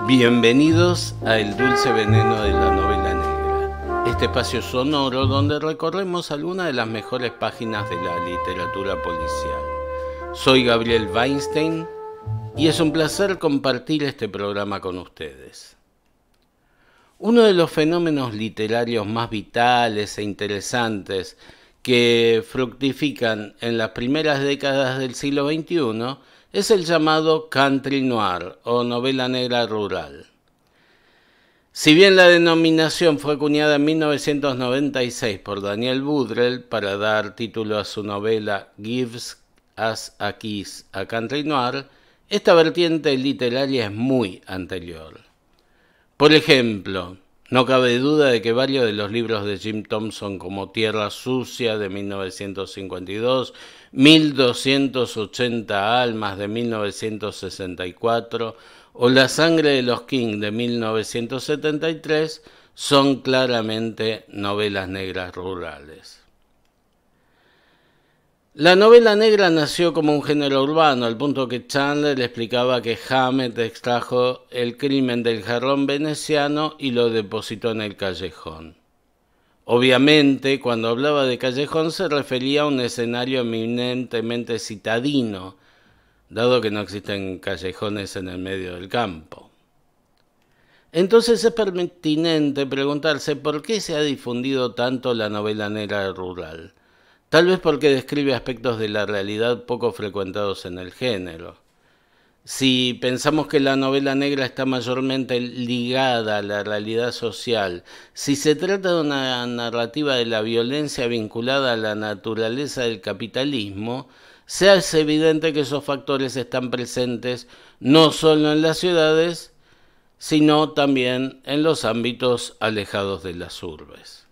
Bienvenidos a El Dulce Veneno de la Novela Negra, este espacio sonoro donde recorremos algunas de las mejores páginas de la literatura policial. Soy Gabriel Weinstein y es un placer compartir este programa con ustedes. Uno de los fenómenos literarios más vitales e interesantes que fructifican en las primeras décadas del siglo XXI es el llamado country noir o novela negra rural. Si bien la denominación fue acuñada en 1996 por Daniel Budrell para dar título a su novela Gives Us a Kiss a Country Noir, esta vertiente literaria es muy anterior. Por ejemplo, no cabe duda de que varios de los libros de Jim Thompson como Tierra Sucia de 1952, 1280 almas de 1964 o La sangre de los King de 1973 son claramente novelas negras rurales. La novela negra nació como un género urbano, al punto que Chandler explicaba que Hammett extrajo el crimen del jarrón veneciano y lo depositó en el callejón. Obviamente, cuando hablaba de callejón se refería a un escenario eminentemente citadino, dado que no existen callejones en el medio del campo. Entonces es pertinente preguntarse por qué se ha difundido tanto la novela negra rural. Tal vez porque describe aspectos de la realidad poco frecuentados en el género. Si pensamos que la novela negra está mayormente ligada a la realidad social, si se trata de una narrativa de la violencia vinculada a la naturaleza del capitalismo, se hace evidente que esos factores están presentes no solo en las ciudades, sino también en los ámbitos alejados de las urbes.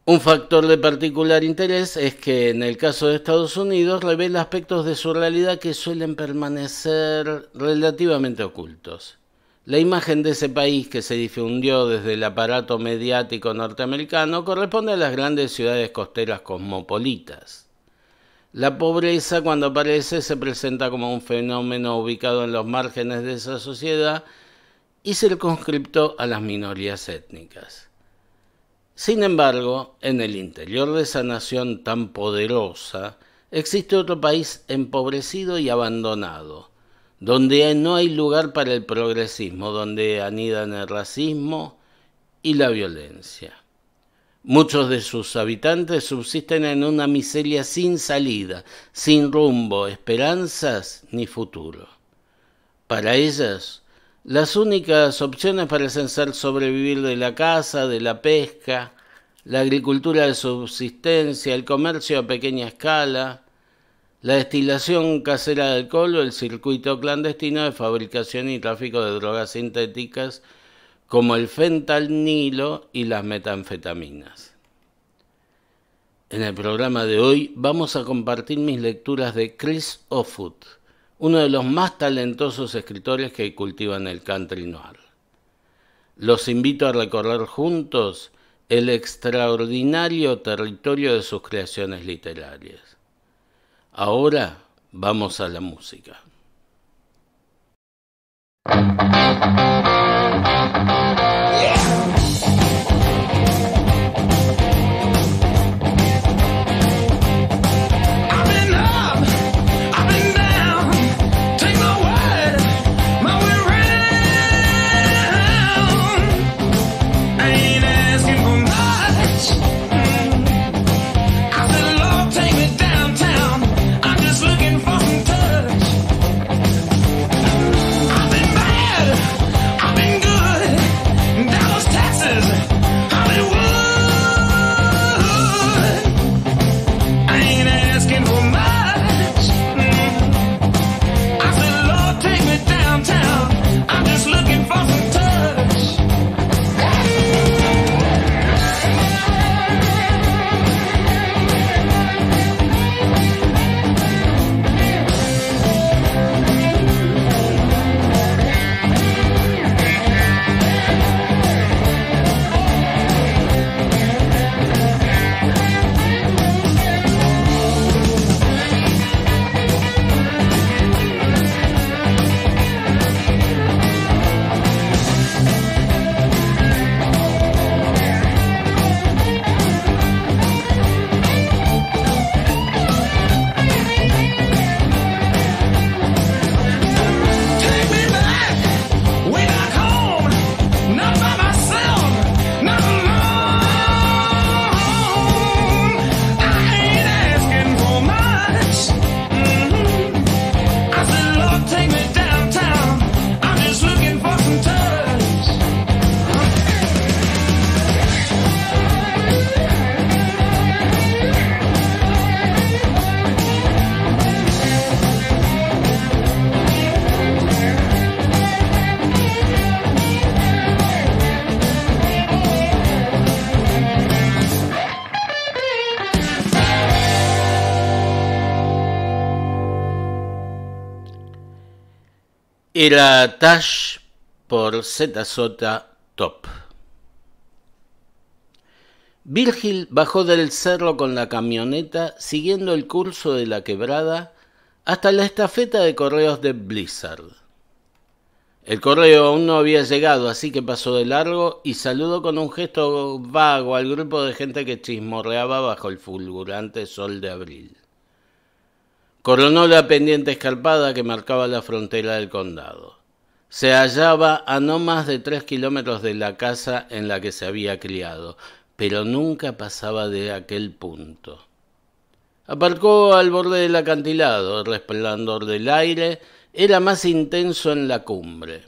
Un factor de particular interés es que en el caso de Estados Unidos revela aspectos de su realidad que suelen permanecer relativamente ocultos. La imagen de ese país que se difundió desde el aparato mediático norteamericano corresponde a las grandes ciudades costeras cosmopolitas. La pobreza, cuando aparece, se presenta como un fenómeno ubicado en los márgenes de esa sociedad y circunscripto a las minorías étnicas. Sin embargo, en el interior de esa nación tan poderosa, existe otro país empobrecido y abandonado, donde no hay lugar para el progresismo, donde anidan el racismo y la violencia. Muchos de sus habitantes subsisten en una miseria sin salida, sin rumbo, esperanzas ni futuro. Para ellas, las únicas opciones parecen ser sobrevivir de la caza, de la pesca, la agricultura de subsistencia, el comercio a pequeña escala, la destilación casera de alcohol o el circuito clandestino de fabricación y tráfico de drogas sintéticas como el fentanilo y las metanfetaminas. En el programa de hoy vamos a compartir mis lecturas de Chris Offutt, uno de los más talentosos escritores que cultivan el country noir. Los invito a recorrer juntos el extraordinario territorio de sus creaciones literarias. Ahora vamos a la música. Era Tash por ZZ Top. Virgil bajó del cerro con la camioneta siguiendo el curso de la quebrada hasta la estafeta de correos de Blizzard. El correo aún no había llegado, así que pasó de largo y saludó con un gesto vago al grupo de gente que chismorreaba bajo el fulgurante sol de abril. Coronó la pendiente escarpada que marcaba la frontera del condado. Se hallaba a no más de 3 kilómetros de la casa en la que se había criado, pero nunca pasaba de aquel punto. Aparcó al borde del acantilado. El resplandor del aire era más intenso en la cumbre.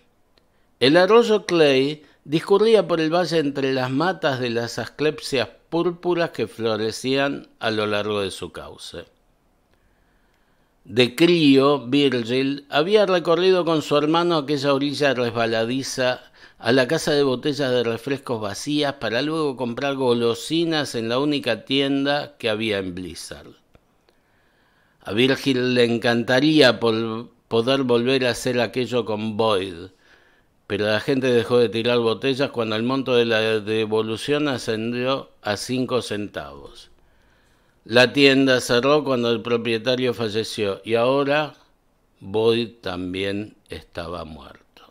El arroyo Clay discurría por el valle entre las matas de las asclepsias púrpuras que florecían a lo largo de su cauce. De crío, Virgil había recorrido con su hermano aquella orilla resbaladiza a la casa de botellas de refrescos vacías para luego comprar golosinas en la única tienda que había en Blizzard. A Virgil le encantaría poder volver a hacer aquello con Boyd, pero la gente dejó de tirar botellas cuando el monto de la devolución ascendió a 5 centavos. La tienda cerró cuando el propietario falleció y ahora Boyd también estaba muerto.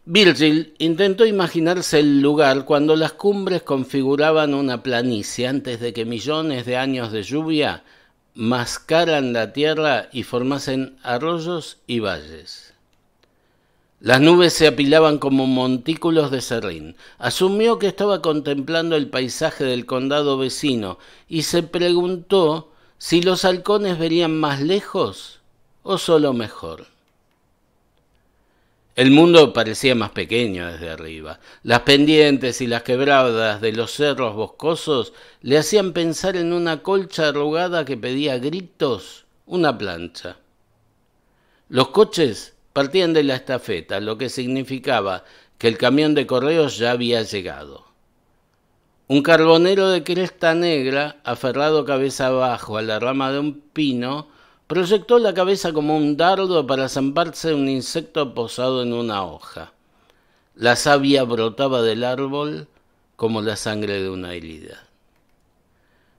Virgil intentó imaginarse el lugar cuando las cumbres configuraban una planicie antes de que millones de años de lluvia mascaran la tierra y formasen arroyos y valles. Las nubes se apilaban como montículos de serrín. Asumió que estaba contemplando el paisaje del condado vecino y se preguntó si los halcones verían más lejos o solo mejor. El mundo parecía más pequeño desde arriba. Las pendientes y las quebradas de los cerros boscosos le hacían pensar en una colcha arrugada que pedía a gritos una plancha. Los coches partían de la estafeta, lo que significaba que el camión de correos ya había llegado. Un carbonero de cresta negra, aferrado cabeza abajo a la rama de un pino, proyectó la cabeza como un dardo para zamparse un insecto posado en una hoja. La savia brotaba del árbol como la sangre de una herida.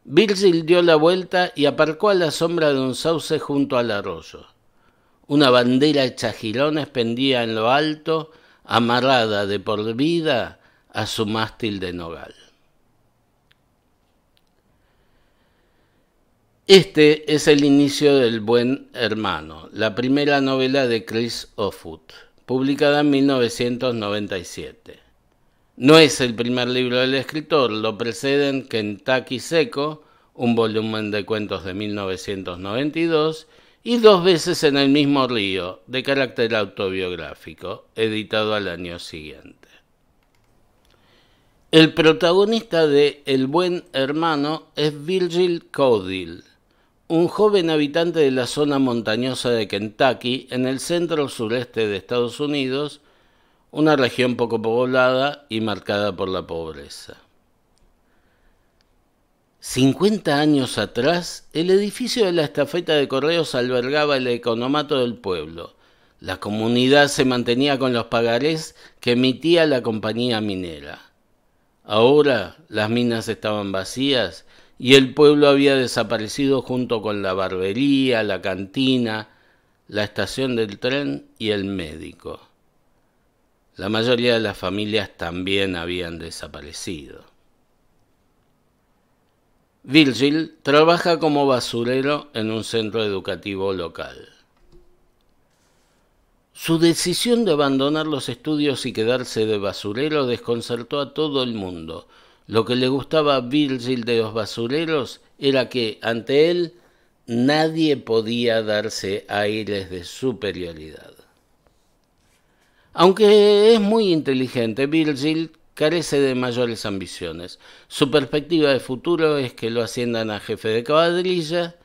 Virgil dio la vuelta y aparcó a la sombra de un sauce junto al arroyo. Una bandera hecha jirones pendía en lo alto, amarrada de por vida a su mástil de nogal. Este es el inicio del Buen Hermano, la primera novela de Chris Offutt, publicada en 1997. No es el primer libro del escritor, lo preceden Kentucky Seco, un volumen de cuentos de 1992, y Dos veces en el mismo río, de carácter autobiográfico, editado al año siguiente. El protagonista de El Buen Hermano es Virgil Caudill, un joven habitante de la zona montañosa de Kentucky, en el centro-sureste de Estados Unidos, una región poco poblada y marcada por la pobreza. 50 años atrás, el edificio de la estafeta de correos albergaba el economato del pueblo. La comunidad se mantenía con los pagarés que emitía la compañía minera. Ahora las minas estaban vacías y el pueblo había desaparecido junto con la barbería, la cantina, la estación del tren y el médico. La mayoría de las familias también habían desaparecido. Virgil trabaja como basurero en un centro educativo local. Su decisión de abandonar los estudios y quedarse de basurero desconcertó a todo el mundo. Lo que le gustaba a Virgil de los basureros era que, ante él, nadie podía darse aires de superioridad. Aunque es muy inteligente, Virgil carece de mayores ambiciones. Su perspectiva de futuro es que lo asciendan a jefe de cuadrilla,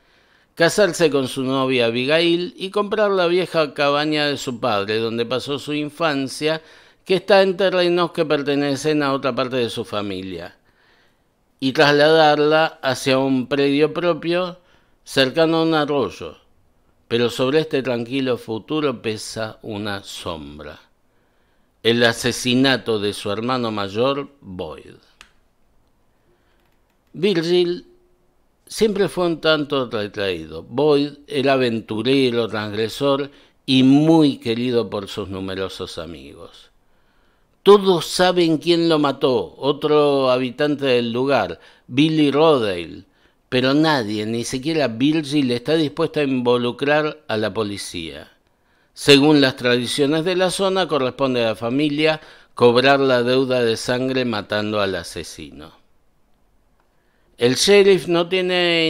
casarse con su novia Abigail y comprar la vieja cabaña de su padre, donde pasó su infancia, que está en terrenos que pertenecen a otra parte de su familia, y trasladarla hacia un predio propio cercano a un arroyo, pero sobre este tranquilo futuro pesa una sombra: el asesinato de su hermano mayor, Boyd. Virgil siempre fue un tanto retraído. Boyd era aventurero, transgresor y muy querido por sus numerosos amigos. Todos saben quién lo mató, otro habitante del lugar, Billy Rodale, pero nadie, ni siquiera Virgil, está dispuesto a involucrar a la policía. Según las tradiciones de la zona, corresponde a la familia cobrar la deuda de sangre matando al asesino. El sheriff no tiene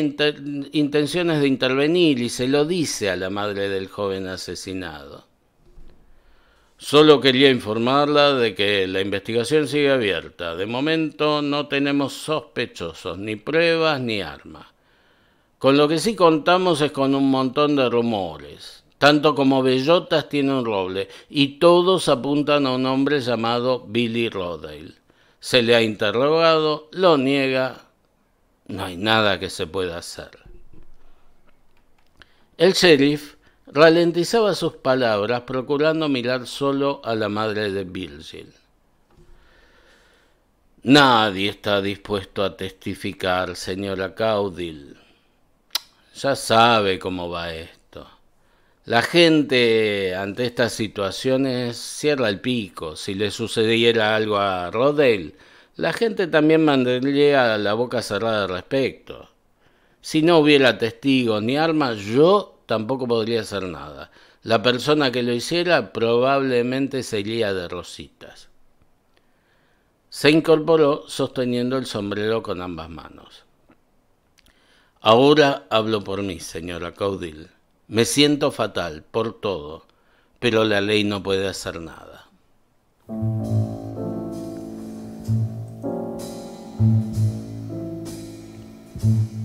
intenciones de intervenir y se lo dice a la madre del joven asesinado. Solo quería informarla de que la investigación sigue abierta. De momento no tenemos sospechosos, ni pruebas, ni armas. Con lo que sí contamos es con un montón de rumores. Tanto como bellotas tiene un roble, y todos apuntan a un hombre llamado Billy Rodale. Se le ha interrogado, lo niega, no hay nada que se pueda hacer. El sheriff ralentizaba sus palabras, procurando mirar solo a la madre de Virgil. Nadie está dispuesto a testificar, señora Caudille. Ya sabe cómo va esto. La gente ante estas situaciones cierra el pico. Si le sucediera algo a Rodale, la gente también mantendría la boca cerrada al respecto. Si no hubiera testigos ni armas, yo tampoco podría hacer nada. La persona que lo hiciera probablemente sería de rositas. Se incorporó sosteniendo el sombrero con ambas manos. Ahora hablo por mí, señora Caudille. Me siento fatal por todo, pero la ley no puede hacer nada.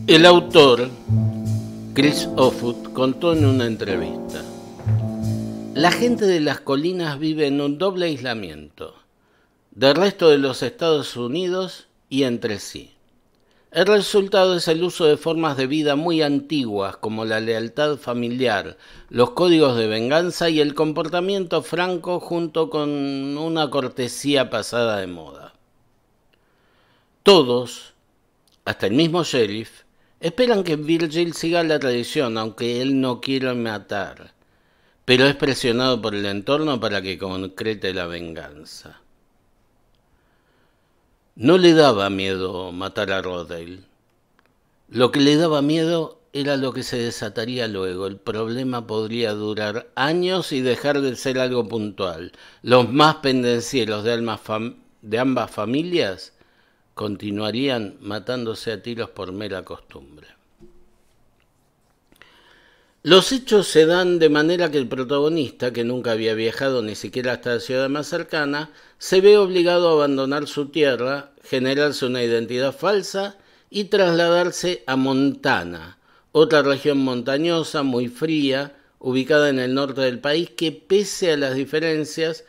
El autor, Chris Offutt, contó en una entrevista: la gente de las colinas vive en un doble aislamiento del resto de los Estados Unidos y entre sí. El resultado es el uso de formas de vida muy antiguas como la lealtad familiar, los códigos de venganza y el comportamiento franco junto con una cortesía pasada de moda. Todos, hasta el mismo sheriff, esperan que Virgil siga la tradición, aunque él no quiera matar, pero es presionado por el entorno para que concrete la venganza. No le daba miedo matar a Rodale. Lo que le daba miedo era lo que se desataría luego. El problema podría durar años y dejar de ser algo puntual. Los más pendencieros de ambas familias continuarían matándose a tiros por mera costumbre. Los hechos se dan de manera que el protagonista, que nunca había viajado ni siquiera hasta la ciudad más cercana, se ve obligado a abandonar su tierra, generarse una identidad falsa y trasladarse a Montana, otra región montañosa muy fría, ubicada en el norte del país, que pese a las diferencias,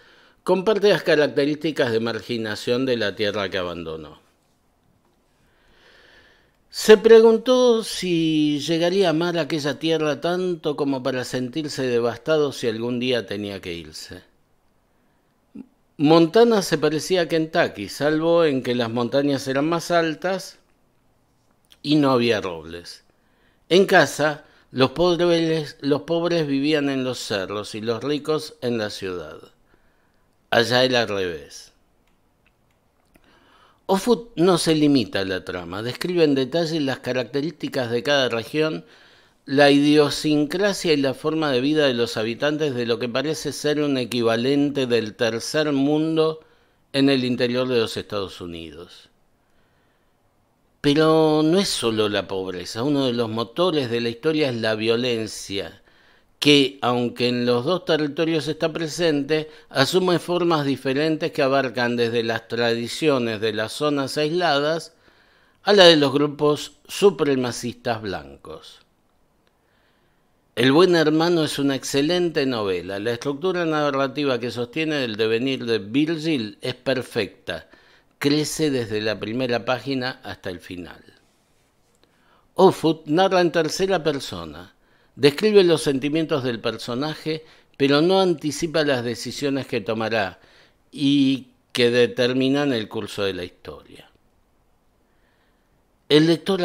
comparte las características de marginación de la tierra que abandonó. Se preguntó si llegaría a amar aquella tierra tanto como para sentirse devastado si algún día tenía que irse. Montana se parecía a Kentucky, salvo en que las montañas eran más altas y no había robles. En casa, los pobres vivían en los cerros y los ricos en la ciudad. Allá era al revés. Offutt no se limita a la trama, describe en detalle las características de cada región, la idiosincrasia y la forma de vida de los habitantes de lo que parece ser un equivalente del tercer mundo en el interior de los Estados Unidos. Pero no es solo la pobreza, uno de los motores de la historia es la violencia, que, aunque en los dos territorios está presente, asume formas diferentes que abarcan desde las tradiciones de las zonas aisladas a la de los grupos supremacistas blancos. El buen hermano es una excelente novela. La estructura narrativa que sostiene el devenir de Virgil es perfecta. Crece desde la primera página hasta el final. Offutt narra en tercera persona, Describe los sentimientos del personaje, pero no anticipa las decisiones que tomará y que determinan el curso de la historia. El lector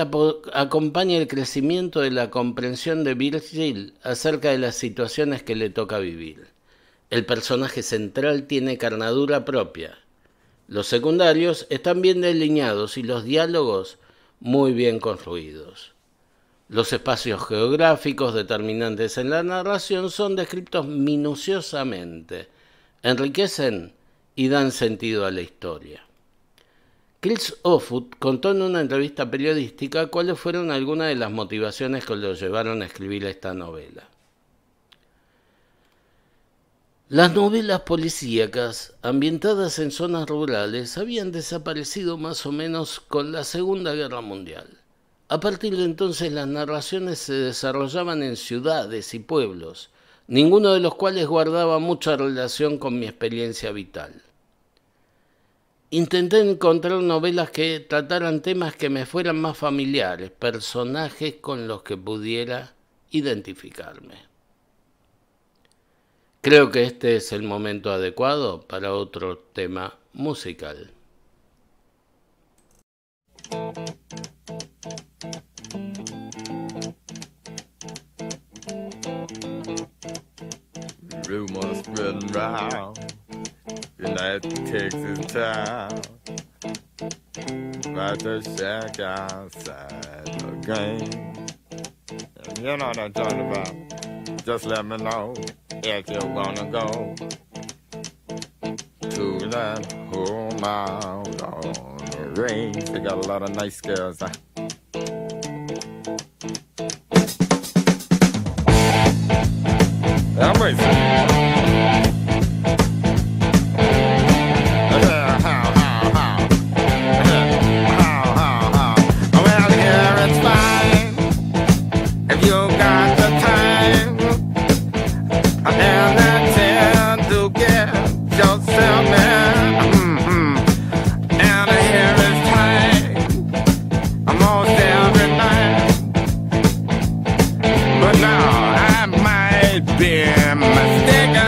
acompaña el crecimiento de la comprensión de Virgil acerca de las situaciones que le toca vivir. El personaje central tiene carnadura propia. Los secundarios están bien delineados y los diálogos muy bien construidos. Los espacios geográficos determinantes en la narración son descritos minuciosamente, enriquecen y dan sentido a la historia. Chris Offutt contó en una entrevista periodística cuáles fueron algunas de las motivaciones que lo llevaron a escribir esta novela. Las novelas policíacas ambientadas en zonas rurales habían desaparecido más o menos con la Segunda Guerra Mundial. A partir de entonces las narraciones se desarrollaban en ciudades y pueblos, ninguno de los cuales guardaba mucha relación con mi experiencia vital. Intenté encontrar novelas que trataran temas que me fueran más familiares, personajes con los que pudiera identificarme. Creo que este es el momento adecuado para otro tema musical. Rumors spreading round in that Texas town about the shack outside the game. And you know what I'm talking about. Just let me know if you wanna go to that home out on the range. They got a lot of nice girls. I'm racing. Mistaken.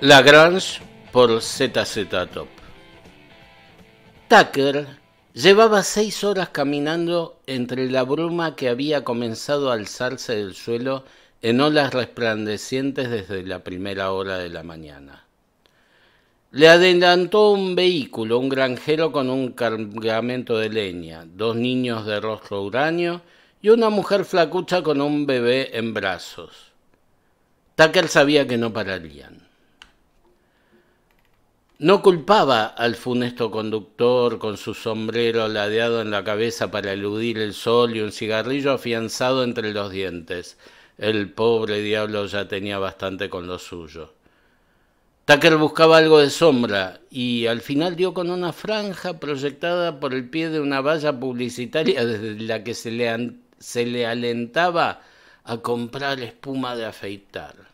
Lagrange por ZZ Top. Tucker llevaba 6 horas caminando entre la bruma que había comenzado a alzarse del suelo en olas resplandecientes desde la primera hora de la mañana. Le adelantó un vehículo, un granjero con un cargamento de leña, 2 niños de rostro huraño y una mujer flacucha con un bebé en brazos. Tucker sabía que no pararían. No culpaba al funesto conductor con su sombrero ladeado en la cabeza para eludir el sol y un cigarrillo afianzado entre los dientes. El pobre diablo ya tenía bastante con lo suyo. Tucker buscaba algo de sombra y al final dio con una franja proyectada por el pie de una valla publicitaria desde la que se le alentaba a comprar espuma de afeitar.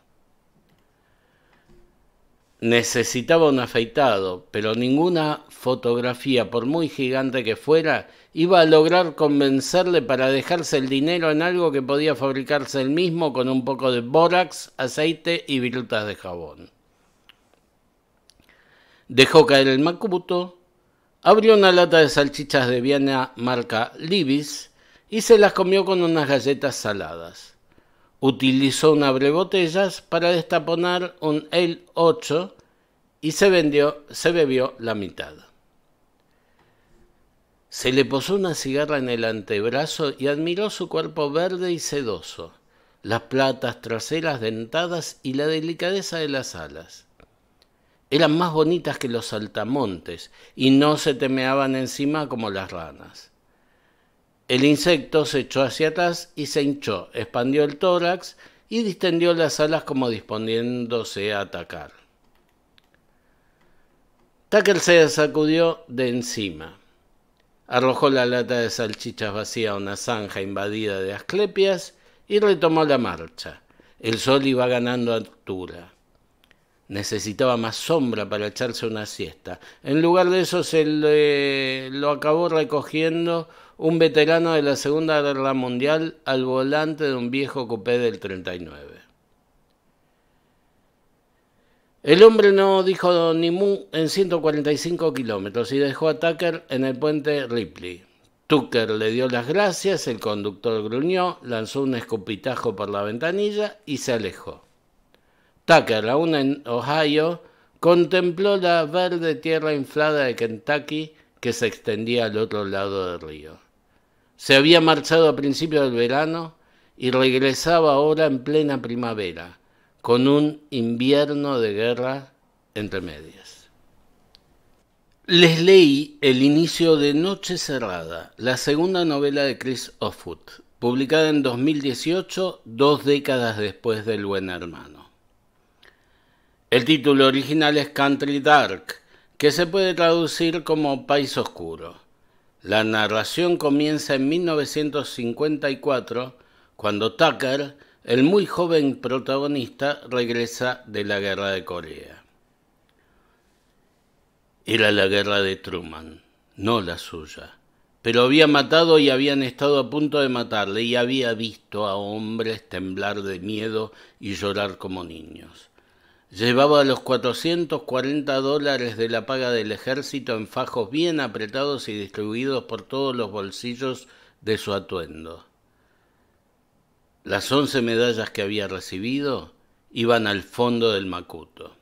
Necesitaba un afeitado, pero ninguna fotografía, por muy gigante que fuera, iba a lograr convencerle para dejarse el dinero en algo que podía fabricarse él mismo con un poco de bórax, aceite y virutas de jabón. Dejó caer el macuto, abrió una lata de salchichas de Viena marca Libby's y se las comió con unas galletas saladas. Utilizó un abrebotellas para destaponar un Ale 8 y se bebió la mitad. Se le posó una cigarra en el antebrazo y admiró su cuerpo verde y sedoso, las platas traseras dentadas y la delicadeza de las alas. Eran más bonitas que los saltamontes y no se temeaban encima como las ranas. El insecto se echó hacia atrás y se hinchó, expandió el tórax y distendió las alas como disponiéndose a atacar. Tucker se sacudió de encima. Arrojó la lata de salchichas vacía a una zanja invadida de asclepias y retomó la marcha. El sol iba ganando altura. Necesitaba más sombra para echarse una siesta. En lugar de eso lo acabó recogiendo un veterano de la Segunda Guerra Mundial al volante de un viejo coupé del 39. El hombre no dijo ni mu en 145 kilómetros y dejó a Tucker en el puente Ripley. Tucker le dio las gracias, el conductor gruñó, lanzó un escupitajo por la ventanilla y se alejó. Tucker, aún en Ohio, contempló la verde tierra inflada de Kentucky que se extendía al otro lado del río. Se había marchado a principios del verano y regresaba ahora en plena primavera, con un invierno de guerra entre medias. Les leí el inicio de Noche Cerrada, la segunda novela de Chris Offutt, publicada en 2018, 2 décadas después del Buen Hermano. El título original es Country Dark, que se puede traducir como País Oscuro. La narración comienza en 1954, cuando Tucker, el muy joven protagonista, regresa de la Guerra de Corea. Era la guerra de Truman, no la suya, pero había matado y habían estado a punto de matarle y había visto a hombres temblar de miedo y llorar como niños. Llevaba los $440 de la paga del ejército en fajos bien apretados y distribuidos por todos los bolsillos de su atuendo. Las 11 medallas que había recibido iban al fondo del macuto.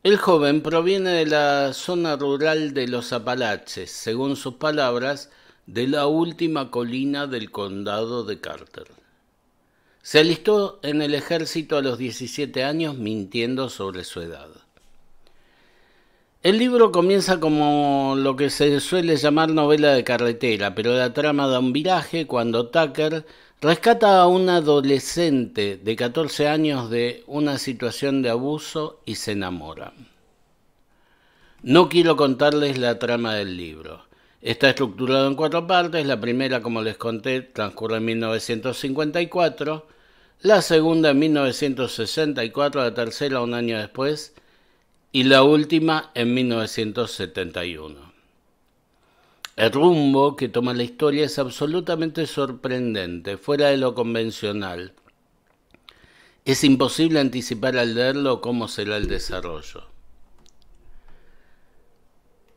El joven proviene de la zona rural de los Apalaches, según sus palabras, de la última colina del condado de Carter. Se alistó en el ejército a los 17 años mintiendo sobre su edad. El libro comienza como lo que se suele llamar novela de carretera, pero la trama da un viraje cuando Tucker rescata a un adolescente de 14 años de una situación de abuso y se enamora. No quiero contarles la trama del libro. Está estructurado en 4 partes. La primera, como les conté, transcurre en 1954, la segunda en 1964, la tercera un año después y la última en 1971. El rumbo que toma la historia es absolutamente sorprendente, fuera de lo convencional. Es imposible anticipar al leerlo cómo será el desarrollo.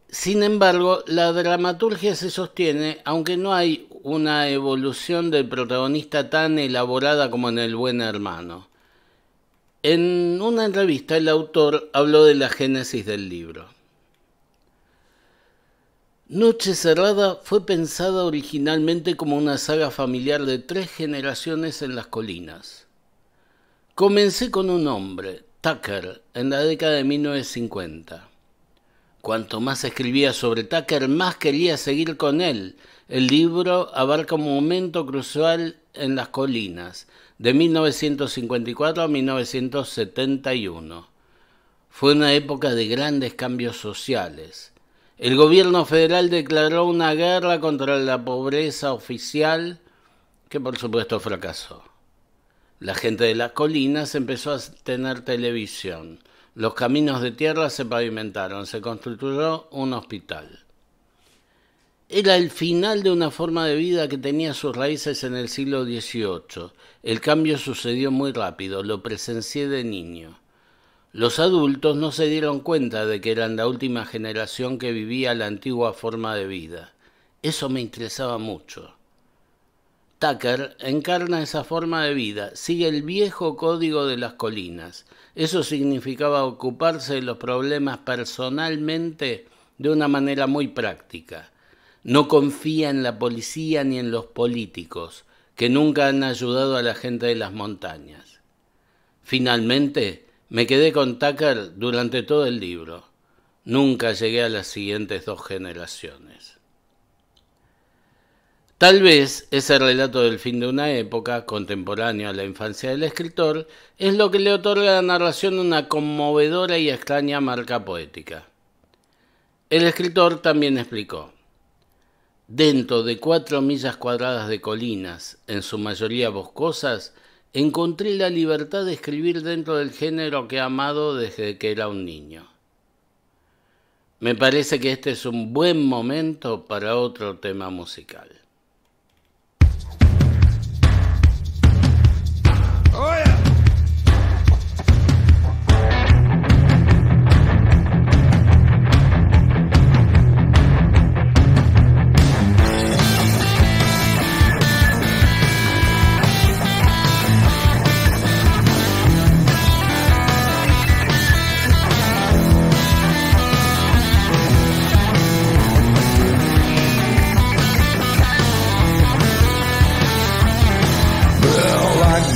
Sin embargo, la dramaturgia se sostiene, aunque no hay una evolución del protagonista tan elaborada como en El Buen Hermano. En una entrevista, el autor habló de la génesis del libro. Noche Cerrada fue pensada originalmente como una saga familiar de 3 generaciones en las colinas. Comencé con un hombre, Tucker, en la década de 1950. Cuanto más escribía sobre Tucker, más quería seguir con él. El libro abarca un momento crucial en las colinas, de 1954 a 1971. Fue una época de grandes cambios sociales. El gobierno federal declaró una guerra contra la pobreza oficial, que por supuesto fracasó. La gente de las colinas empezó a tener televisión. Los caminos de tierra se pavimentaron, se construyó un hospital. Era el final de una forma de vida que tenía sus raíces en el siglo XVIII. El cambio sucedió muy rápido, lo presencié de niño. Los adultos no se dieron cuenta de que eran la última generación que vivía la antigua forma de vida. Eso me interesaba mucho. Tucker encarna esa forma de vida, sigue el viejo código de las colinas. Eso significaba ocuparse de los problemas personalmente de una manera muy práctica. No confía en la policía ni en los políticos, que nunca han ayudado a la gente de las montañas. Finalmente, me quedé con Tucker durante todo el libro. Nunca llegué a las siguientes 2 generaciones. Tal vez ese relato del fin de una época, contemporáneo a la infancia del escritor, es lo que le otorga a la narración una conmovedora y extraña marca poética. El escritor también explicó: dentro de 4 millas cuadradas de colinas, en su mayoría boscosas, encontré la libertad de escribir dentro del género que he amado desde que era un niño. Me parece que este es un buen momento para otro tema musical. Oh, yeah.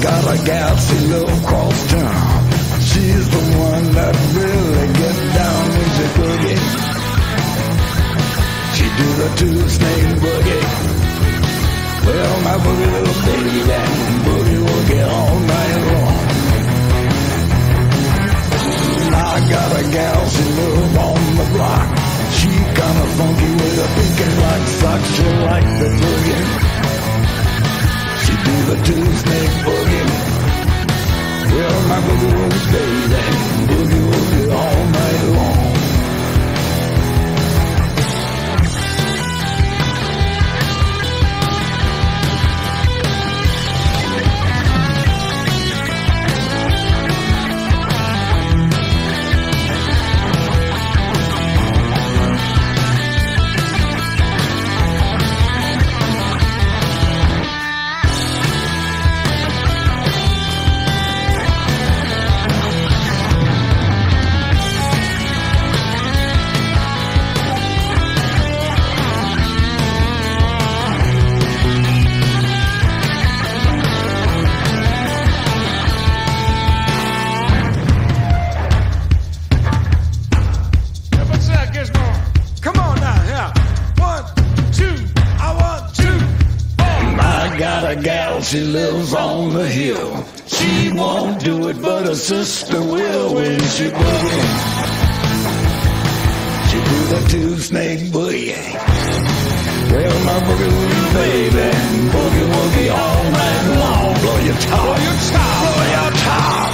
Got a gal, she live across town. She's the one that really gets down when she boogie. She do the 2-snake boogie. Well, my boogie little baby, that boogie woogie all night long. I got a gal, she live on the block. She kinda funky with a pink and black sock. She like the boogie. She do the 2-snake boogie. Well, my boogie woogie baby, boogie woogie all night long. She lives on the hill. She won't do it, but her sister will when she boogie. She do the 2-snake boogie. Well, my boogie woogie baby, boogie woogie all night long. Blow your top, blow your top, blow your top.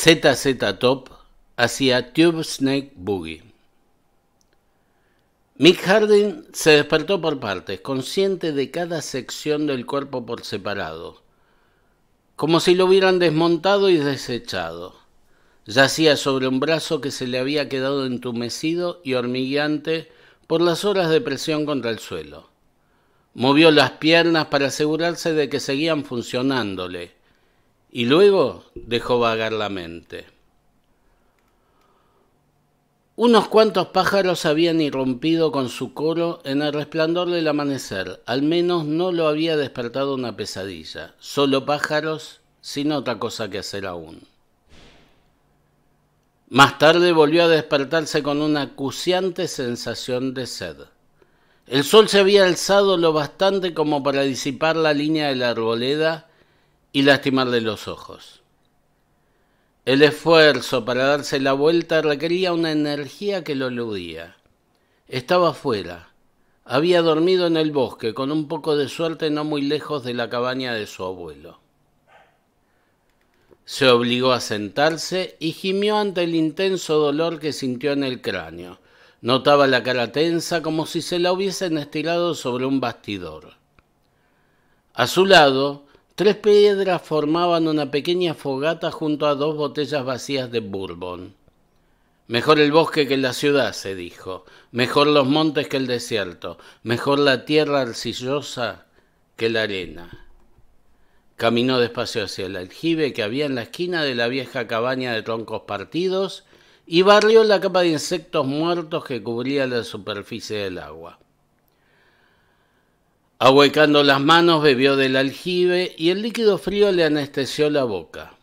ZZ Top hacía Tube Snake Boogie. Mick Hardin se despertó por partes, consciente de cada sección del cuerpo por separado, como si lo hubieran desmontado y desechado. Yacía sobre un brazo que se le había quedado entumecido y hormigueante por las horas de presión contra el suelo. Movió las piernas para asegurarse de que seguían funcionándole, y luego dejó vagar la mente. Unos cuantos pájaros habían irrumpido con su coro en el resplandor del amanecer. Al menos no lo había despertado una pesadilla. Solo pájaros, sin otra cosa que hacer aún. Más tarde volvió a despertarse con una acuciante sensación de sed. El sol se había alzado lo bastante como para disipar la línea de la arboleda y lastimarle los ojos. El esfuerzo para darse la vuelta requería una energía que lo eludía. Estaba fuera. Había dormido en el bosque, con un poco de suerte no muy lejos de la cabaña de su abuelo. Se obligó a sentarse y gimió ante el intenso dolor que sintió en el cráneo. Notaba la cara tensa como si se la hubiesen estirado sobre un bastidor. A su lado, 3 piedras formaban una pequeña fogata junto a 2 botellas vacías de bourbon. Mejor el bosque que la ciudad, se dijo. Mejor los montes que el desierto. Mejor la tierra arcillosa que la arena. Caminó despacio hacia el aljibe que había en la esquina de la vieja cabaña de troncos partidos y barrió la capa de insectos muertos que cubría la superficie del agua. Ahuecando las manos, bebió del aljibe y el líquido frío le anestesió la boca.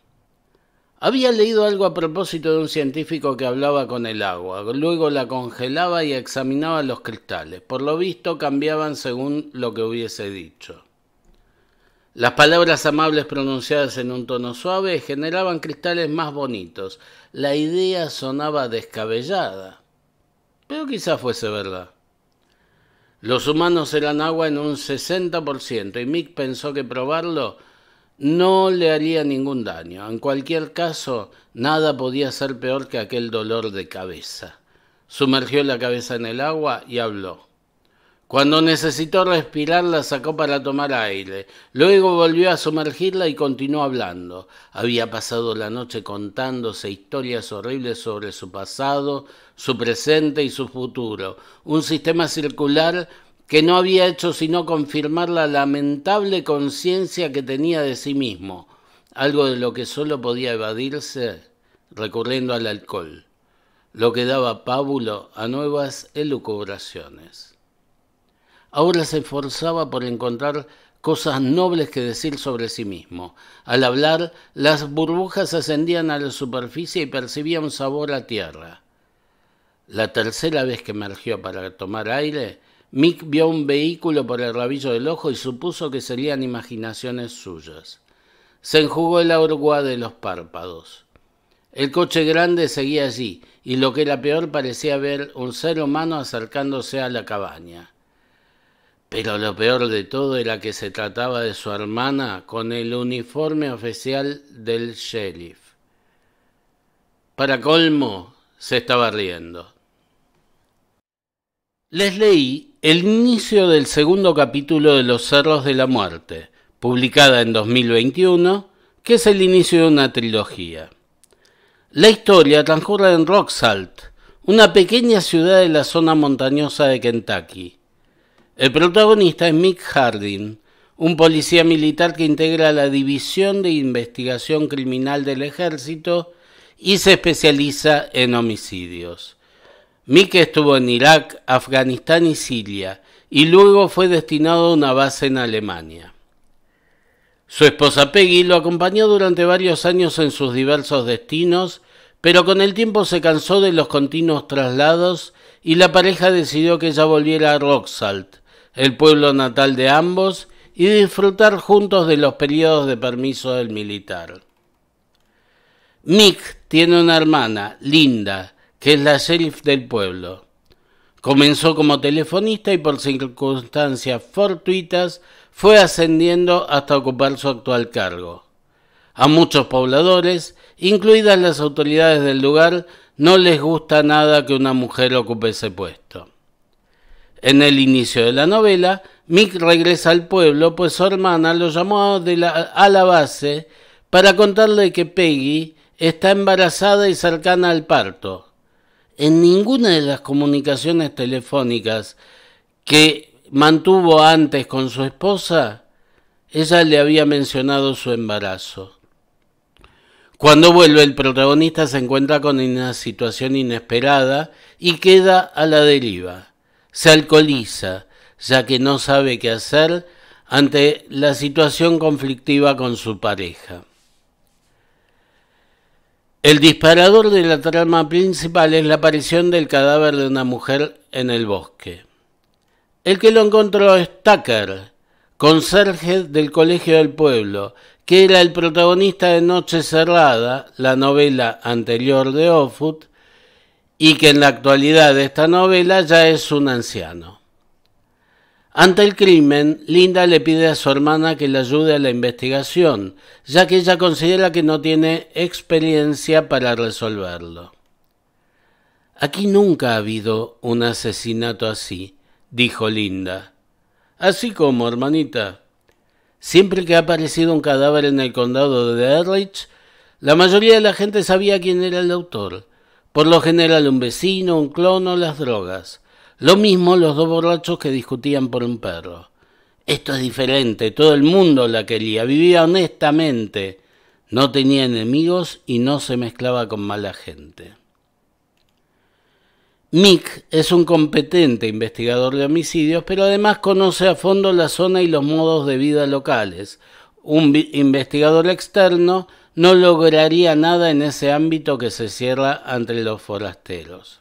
Había leído algo a propósito de un científico que hablaba con el agua, luego la congelaba y examinaba los cristales. Por lo visto cambiaban según lo que hubiese dicho. Las palabras amables pronunciadas en un tono suave generaban cristales más bonitos. La idea sonaba descabellada, pero quizás fuese verdad. Los humanos eran agua en un 60% y Mick pensó que probarlo no le haría ningún daño. En cualquier caso, nada podía ser peor que aquel dolor de cabeza. Sumergió la cabeza en el agua y habló. Cuando necesitó respirar, la sacó para tomar aire. Luego volvió a sumergirla y continuó hablando. Había pasado la noche contándose historias horribles sobre su pasado, su presente y su futuro. Un sistema circular que no había hecho sino confirmar la lamentable conciencia que tenía de sí mismo, algo de lo que solo podía evadirse recurriendo al alcohol, lo que daba pábulo a nuevas elucubraciones. Ahora se esforzaba por encontrar cosas nobles que decir sobre sí mismo. Al hablar, las burbujas ascendían a la superficie y percibía un sabor a tierra. La tercera vez que emergió para tomar aire, Mick vio un vehículo por el rabillo del ojo y supuso que serían imaginaciones suyas. Se enjugó el agua de los párpados. El coche grande seguía allí, y lo que era peor parecía ver un ser humano acercándose a la cabaña. Pero lo peor de todo era que se trataba de su hermana con el uniforme oficial del sheriff. Para colmo, se estaba riendo. Les leí el inicio del segundo capítulo de Los Cerros de la Muerte, publicada en 2021, que es el inicio de una trilogía. La historia transcurre en Rock Salt, una pequeña ciudad de la zona montañosa de Kentucky. El protagonista es Mick Hardin, un policía militar que integra la División de Investigación Criminal del Ejército y se especializa en homicidios. Mick estuvo en Irak, Afganistán y Siria, y luego fue destinado a una base en Alemania. Su esposa Peggy lo acompañó durante varios años en sus diversos destinos, pero con el tiempo se cansó de los continuos traslados y la pareja decidió que ella volviera a Rock Salt, el pueblo natal de ambos, y disfrutar juntos de los periodos de permiso del militar. Mick tiene una hermana, Linda, que es la sheriff del pueblo. Comenzó como telefonista y por circunstancias fortuitas fue ascendiendo hasta ocupar su actual cargo. A muchos pobladores, incluidas las autoridades del lugar, no les gusta nada que una mujer ocupe ese puesto. En el inicio de la novela, Mick regresa al pueblo, pues su hermana lo llamó a la base para contarle que Peggy está embarazada y cercana al parto. En ninguna de las comunicaciones telefónicas que mantuvo antes con su esposa, ella le había mencionado su embarazo. Cuando vuelve, el protagonista se encuentra con una situación inesperada y queda a la deriva. Se alcoholiza, ya que no sabe qué hacer ante la situación conflictiva con su pareja. El disparador de la trama principal es la aparición del cadáver de una mujer en el bosque. El que lo encontró es Tucker, conserje del colegio del pueblo, que era el protagonista de Noche Cerrada, la novela anterior de Offutt, y que en la actualidad de esta novela ya es un anciano. Ante el crimen, Linda le pide a su hermana que le ayude a la investigación, ya que ella considera que no tiene experiencia para resolverlo. Aquí nunca ha habido un asesinato así, dijo Linda. Así como, hermanita. Siempre que ha aparecido un cadáver en el condado de Erlich, la mayoría de la gente sabía quién era el autor. Por lo general un vecino, un clon o las drogas. Lo mismo los dos borrachos que discutían por un perro. Esto es diferente, todo el mundo la quería, vivía honestamente, no tenía enemigos y no se mezclaba con mala gente. Mick es un competente investigador de homicidios, pero además conoce a fondo la zona y los modos de vida locales. Un investigador externo no lograría nada en ese ámbito que se cierra ante los forasteros.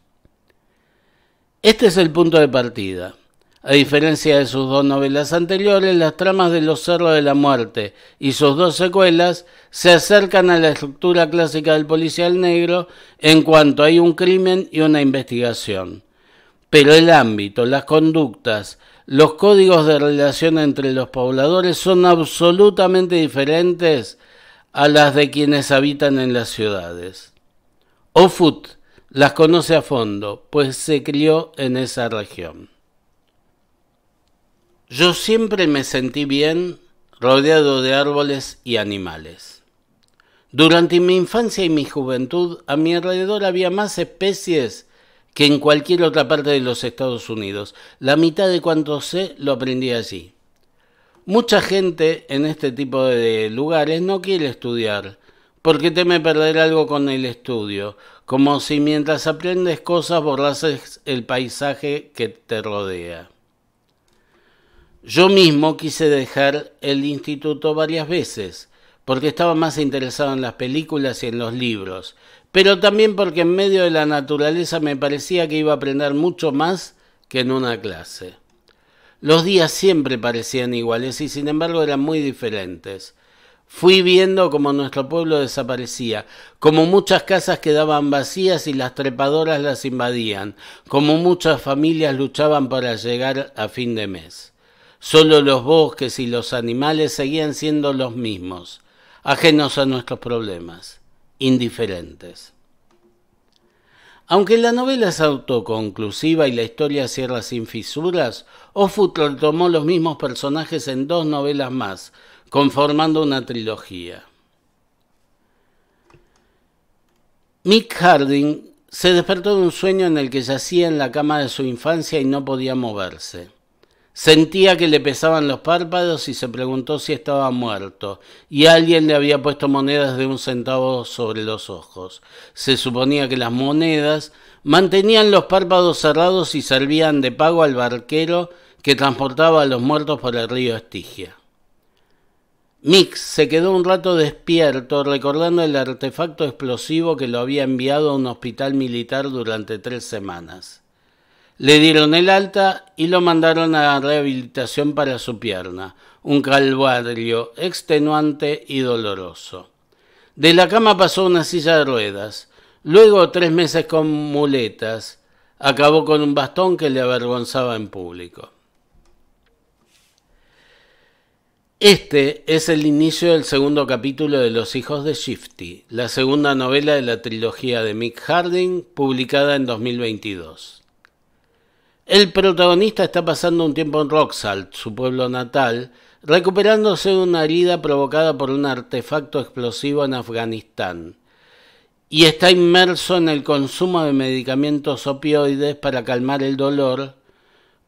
Este es el punto de partida. A diferencia de sus dos novelas anteriores, las tramas de Los Cerros de la Muerte y sus dos secuelas se acercan a la estructura clásica del policial negro en cuanto hay un crimen y una investigación. Pero el ámbito, las conductas, los códigos de relación entre los pobladores son absolutamente diferentes a las de quienes habitan en las ciudades. Offutt las conoce a fondo, pues se crió en esa región. Yo siempre me sentí bien rodeado de árboles y animales. Durante mi infancia y mi juventud, a mi alrededor había más especies que en cualquier otra parte de los Estados Unidos. La mitad de cuanto sé lo aprendí allí. Mucha gente en este tipo de lugares no quiere estudiar, porque teme perder algo con el estudio, como si mientras aprendes cosas borrases el paisaje que te rodea. Yo mismo quise dejar el instituto varias veces, porque estaba más interesado en las películas y en los libros, pero también porque en medio de la naturaleza me parecía que iba a aprender mucho más que en una clase. Los días siempre parecían iguales y sin embargo eran muy diferentes. Fui viendo cómo nuestro pueblo desaparecía, cómo muchas casas quedaban vacías y las trepadoras las invadían, cómo muchas familias luchaban para llegar a fin de mes. Solo los bosques y los animales seguían siendo los mismos, ajenos a nuestros problemas, indiferentes. Aunque la novela es autoconclusiva y la historia cierra sin fisuras, Offutt retomó los mismos personajes en dos novelas más, conformando una trilogía. Mick Harding se despertó de un sueño en el que yacía en la cama de su infancia y no podía moverse. Sentía que le pesaban los párpados y se preguntó si estaba muerto, y alguien le había puesto monedas de 1 centavo sobre los ojos. Se suponía que las monedas mantenían los párpados cerrados y servían de pago al barquero que transportaba a los muertos por el río Estigia. Mick se quedó un rato despierto recordando el artefacto explosivo que lo había enviado a un hospital militar durante 3 semanas. Le dieron el alta y lo mandaron a rehabilitación para su pierna, un calvario extenuante y doloroso. De la cama pasó a una silla de ruedas, luego 3 meses con muletas, acabó con un bastón que le avergonzaba en público. Este es el inicio del segundo capítulo de Los hijos de Shifty, la segunda novela de la trilogía de Mick Harding, publicada en 2022. El protagonista está pasando un tiempo en Rock Salt, su pueblo natal, recuperándose de una herida provocada por un artefacto explosivo en Afganistán, y está inmerso en el consumo de medicamentos opioides para calmar el dolor,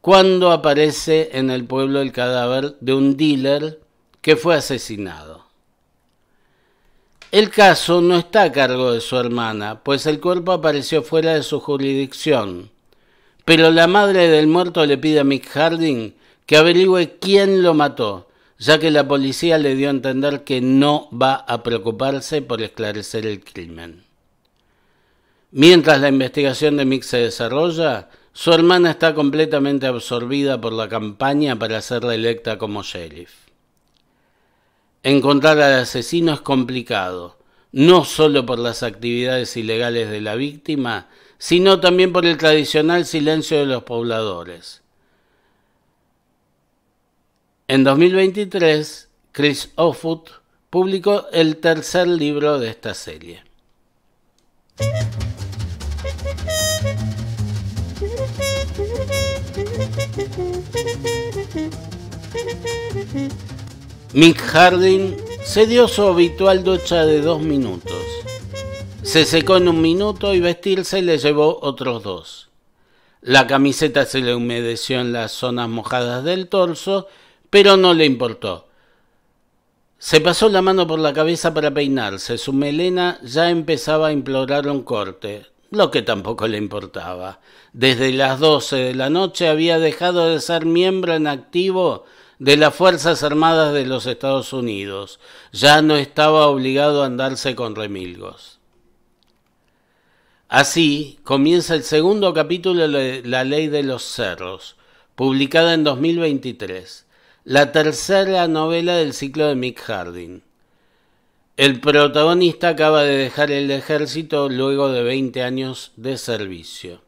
cuando aparece en el pueblo el cadáver de un dealer que fue asesinado. El caso no está a cargo de su hermana, pues el cuerpo apareció fuera de su jurisdicción, pero la madre del muerto le pide a Mick Harding que averigüe quién lo mató, ya que la policía le dio a entender que no va a preocuparse por esclarecer el crimen. Mientras la investigación de Mick se desarrolla, su hermana está completamente absorbida por la campaña para ser reelecta como sheriff. Encontrar al asesino es complicado, no solo por las actividades ilegales de la víctima, sino también por el tradicional silencio de los pobladores. En 2023, Chris Offutt publicó el tercer libro de esta serie. Mick Harding se dio su habitual ducha de 2 minutos. Se secó en 1 minuto y vestirse le llevó otros 2. La camiseta se le humedeció en las zonas mojadas del torso, pero no le importó. Se pasó la mano por la cabeza para peinarse. Su melena ya empezaba a implorar un corte, lo que tampoco le importaba. Desde las 12 de la noche había dejado de ser miembro en activo de las Fuerzas Armadas de los Estados Unidos. Ya no estaba obligado a andarse con remilgos. Así comienza el segundo capítulo de La Ley de los Cerros, publicada en 2023, la tercera novela del ciclo de Mick Harding. El protagonista acaba de dejar el ejército luego de 20 años de servicio.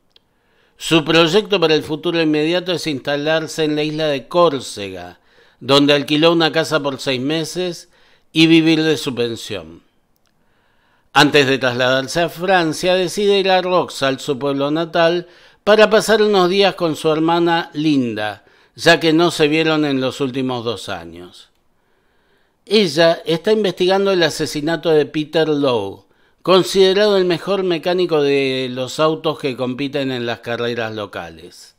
Su proyecto para el futuro inmediato es instalarse en la isla de Córcega, donde alquiló una casa por 6 meses y vivir de su pensión. Antes de trasladarse a Francia, decide ir a Rock Salt, su pueblo natal, para pasar unos días con su hermana Linda, ya que no se vieron en los últimos 2 años. Ella está investigando el asesinato de Peter Lowe, considerado el mejor mecánico de los autos que compiten en las carreras locales.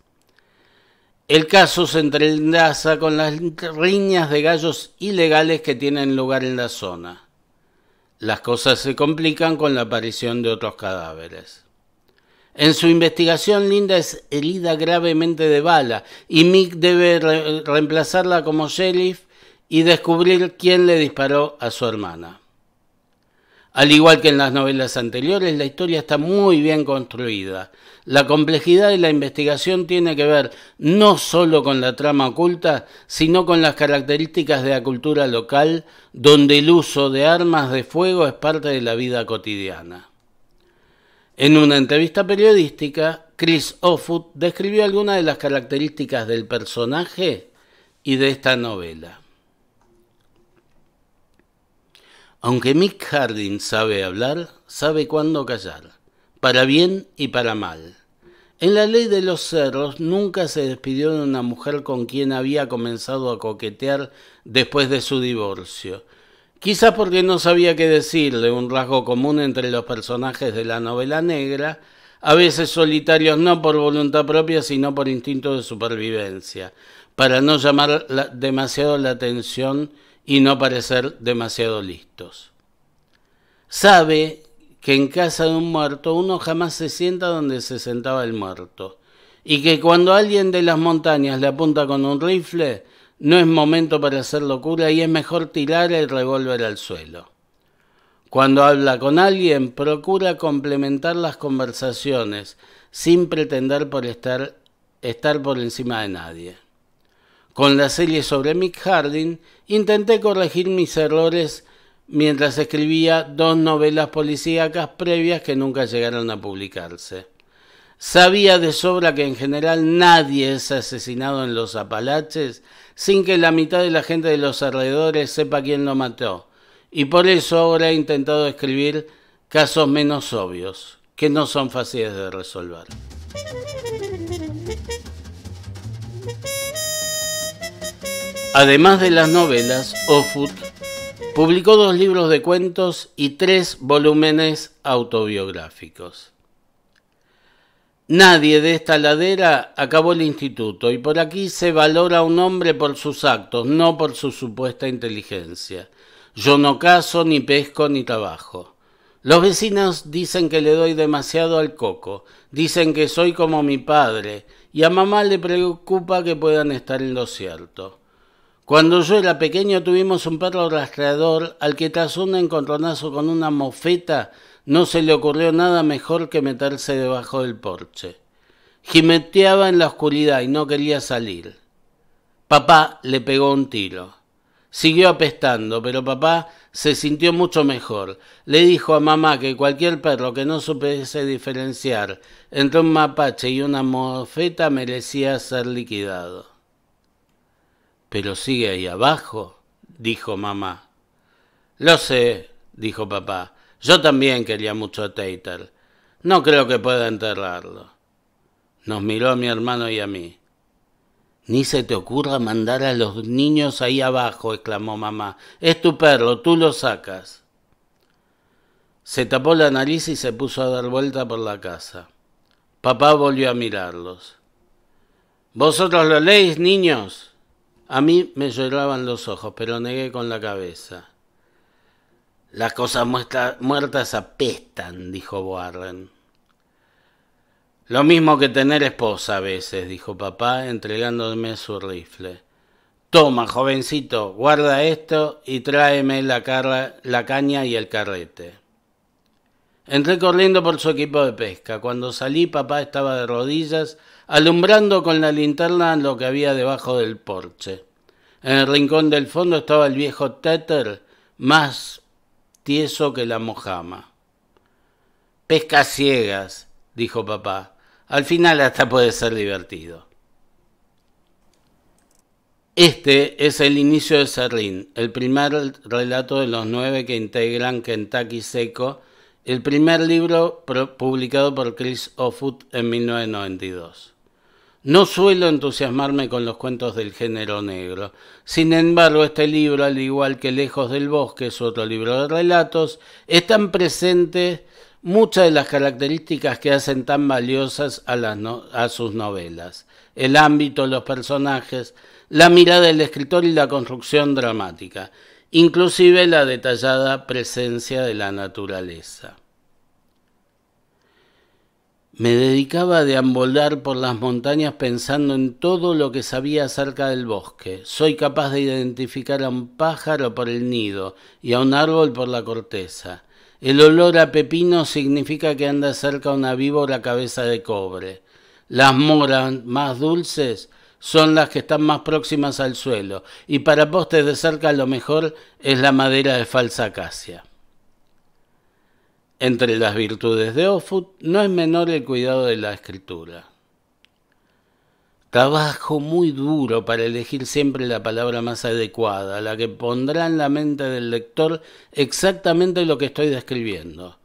El caso se entrelaza con las riñas de gallos ilegales que tienen lugar en la zona. Las cosas se complican con la aparición de otros cadáveres. En su investigación, Linda es herida gravemente de bala y Mick debe reemplazarla como sheriff y descubrir quién le disparó a su hermana. Al igual que en las novelas anteriores, la historia está muy bien construida. La complejidad de la investigación tiene que ver no solo con la trama oculta, sino con las características de la cultura local, donde el uso de armas de fuego es parte de la vida cotidiana. En una entrevista periodística, Chris Offutt describió algunas de las características del personaje y de esta novela. Aunque Mick Harding sabe hablar, sabe cuándo callar, para bien y para mal. En La Ley de los Cerros nunca se despidió de una mujer con quien había comenzado a coquetear después de su divorcio. Quizás porque no sabía qué decirle, un rasgo común entre los personajes de la novela negra, a veces solitarios no por voluntad propia, sino por instinto de supervivencia, para no llamar demasiado la atención y no parecer demasiado listos. Sabe que en casa de un muerto uno jamás se sienta donde se sentaba el muerto, y que cuando alguien de las montañas le apunta con un rifle, no es momento para hacer locura y es mejor tirar el revólver al suelo. Cuando habla con alguien, procura complementar las conversaciones, sin pretender estar por encima de nadie. Con la serie sobre Mick Harding, intenté corregir mis errores mientras escribía 2 novelas policíacas previas que nunca llegaron a publicarse. Sabía de sobra que en general nadie es asesinado en los Apalaches sin que la mitad de la gente de los alrededores sepa quién lo mató, y por eso ahora he intentado escribir casos menos obvios, que no son fáciles de resolver. Además de las novelas, Offutt publicó 2 libros de cuentos y 3 volúmenes autobiográficos. Nadie de esta ladera acabó el instituto y por aquí se valora a un hombre por sus actos, no por su supuesta inteligencia. Yo no cazo, ni pesco, ni trabajo. Los vecinos dicen que le doy demasiado al coco, dicen que soy como mi padre y a mamá le preocupa que puedan estar en lo cierto. Cuando yo era pequeño tuvimos un perro rastreador al que tras un encontronazo con una mofeta no se le ocurrió nada mejor que meterse debajo del porche. Jineteaba en la oscuridad y no quería salir. Papá le pegó un tiro. Siguió apestando, pero papá se sintió mucho mejor. Le dijo a mamá que cualquier perro que no supiese diferenciar entre un mapache y una mofeta merecía ser liquidado. «Pero sigue ahí abajo», dijo mamá. «Lo sé», dijo papá. «Yo también quería mucho a Tater. No creo que pueda enterrarlo». Nos miró a mi hermano y a mí. «Ni se te ocurra mandar a los niños ahí abajo», exclamó mamá. «Es tu perro, tú lo sacas». Se tapó la nariz y se puso a dar vuelta por la casa. Papá volvió a mirarlos. «¿Vosotros lo leéis, niños?» A mí me lloraban los ojos, pero negué con la cabeza. «Las cosas muertas apestan», dijo Warren. «Lo mismo que tener esposa a veces», dijo papá, entregándome su rifle. «Toma, jovencito, guarda esto y tráeme la caña y el carrete». Entré corriendo por su equipo de pesca. Cuando salí, papá estaba de rodillas, alumbrando con la linterna lo que había debajo del porche. En el rincón del fondo estaba el viejo Tater, más tieso que la mojama. «Pescas ciegas», dijo papá. «Al final hasta puede ser divertido». Este es el inicio de Serrín, el primer relato de los 9 que integran Kentucky Seco, el primer libro publicado por Chris Offutt en 1992. No suelo entusiasmarme con los cuentos del género negro. Sin embargo, este libro, al igual que Lejos del Bosque, su otro libro de relatos, están presentes muchas de las características que hacen tan valiosas a sus novelas. El ámbito, los personajes, la mirada del escritor y la construcción dramática, inclusive la detallada presencia de la naturaleza. Me dedicaba a deambular por las montañas pensando en todo lo que sabía acerca del bosque. Soy capaz de identificar a un pájaro por el nido y a un árbol por la corteza. El olor a pepino significa que anda cerca una víbora cabeza de cobre. Las moras más dulces son las que están más próximas al suelo, y para postes de cerca lo mejor es la madera de falsa acacia. Entre las virtudes de Offutt no es menor el cuidado de la escritura. Trabajo muy duro para elegir siempre la palabra más adecuada, la que pondrá en la mente del lector exactamente lo que estoy describiendo.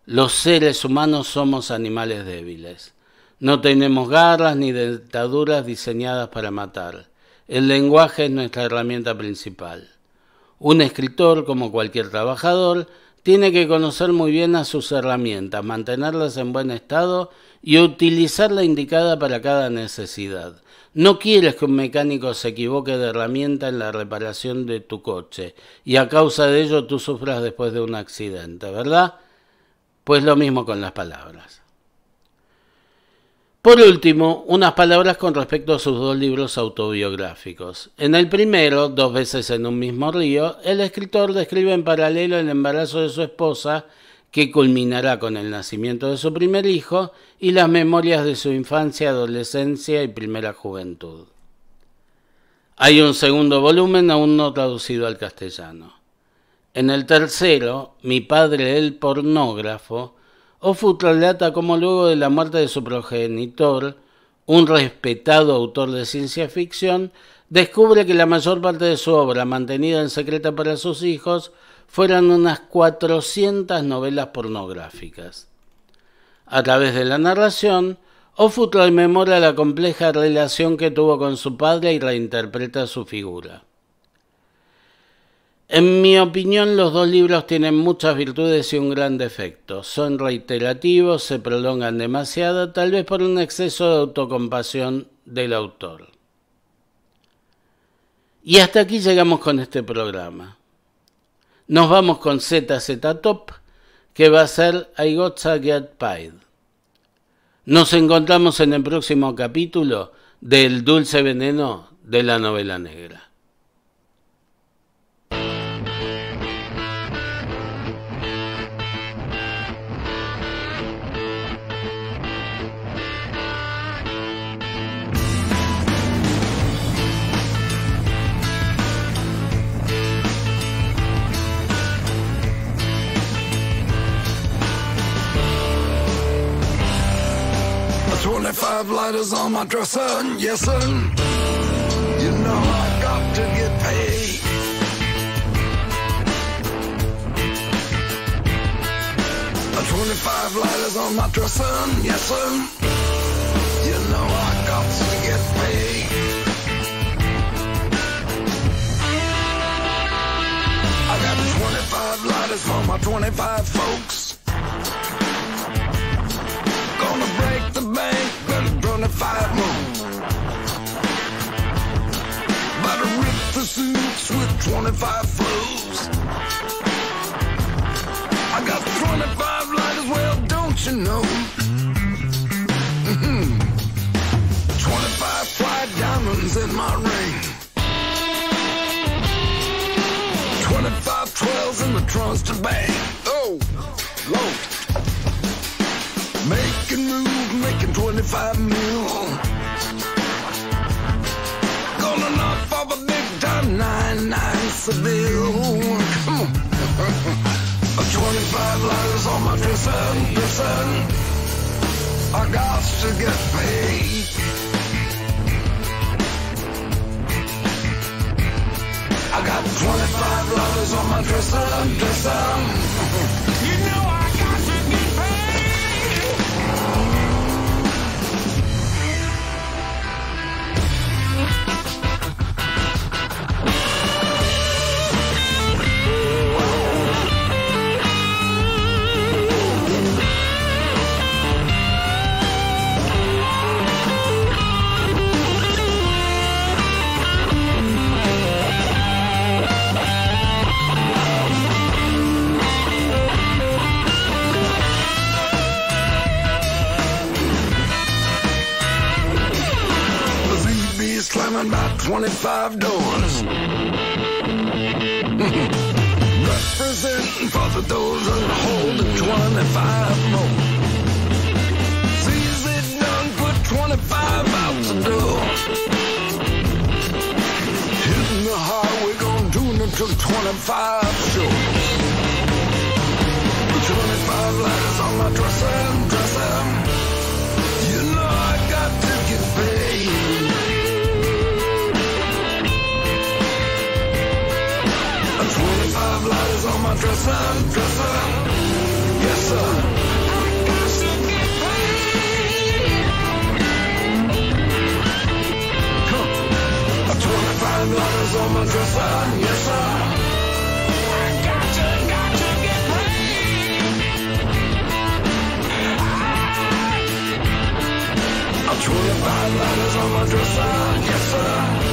Los seres humanos somos animales débiles. No tenemos garras ni dentaduras diseñadas para matar. El lenguaje es nuestra herramienta principal. Un escritor, como cualquier trabajador, tiene que conocer muy bien a sus herramientas, mantenerlas en buen estado y utilizar la indicada para cada necesidad. No quieres que un mecánico se equivoque de herramienta en la reparación de tu coche y a causa de ello tú sufras después de un accidente, ¿verdad? Pues lo mismo con las palabras. Por último, unas palabras con respecto a sus 2 libros autobiográficos. En el primero, 2 veces en un mismo río, el escritor describe en paralelo el embarazo de su esposa, que culminará con el nacimiento de su primer hijo, y las memorias de su infancia, adolescencia y primera juventud. Hay un segundo volumen aún no traducido al castellano. En el tercero, Mi padre el pornógrafo, Offutt relata cómo luego de la muerte de su progenitor, un respetado autor de ciencia ficción, descubre que la mayor parte de su obra, mantenida en secreto para sus hijos, fueron unas 400 novelas pornográficas. A través de la narración, Offutt rememora la compleja relación que tuvo con su padre y reinterpreta su figura. En mi opinión, los dos libros tienen muchas virtudes y un gran defecto. Son reiterativos, se prolongan demasiado, tal vez por un exceso de autocompasión del autor. Y hasta aquí llegamos con este programa. Nos vamos con ZZ Top, que va a ser I Gotcha Get Paid. Nos encontramos en el próximo capítulo del Dulce Veneno de la Novela Negra. $25 lighters on my dresser, yes sir. You know I got to get paid. $25 lighters on my dresser, yes sir. You know I got to get paid. I got 25 lighters for my 25 folks. Gonna break the bank, better 25 more. Better rip the suits with 25 flows. I got 25 lighters, well, don't you know? 25 fly diamonds in my ring. 25 12s in the trunks to bang. Oh, Lord. Making moves, making 25 mil. Gonna knock off a big time 99 Seville. Come on. 25 lighters on my dresser. I got to get paid. I got 25 lighters on my dresser. You know I got to get paid. Slamming about 25 doors. Representing for the doors that hold the 25 more. Sees it done, put 25 out the door. Hitting the highway, gonna do it until 25 short. 25 lighters on my dresser. You know I got to get paid. 25 lighters on my dresser. Yes, sir. I got to get paid. Come on. 25 lighters on my dresser. Yes, sir. I got to get paid. 25 lighters on my dresser. Yes, sir.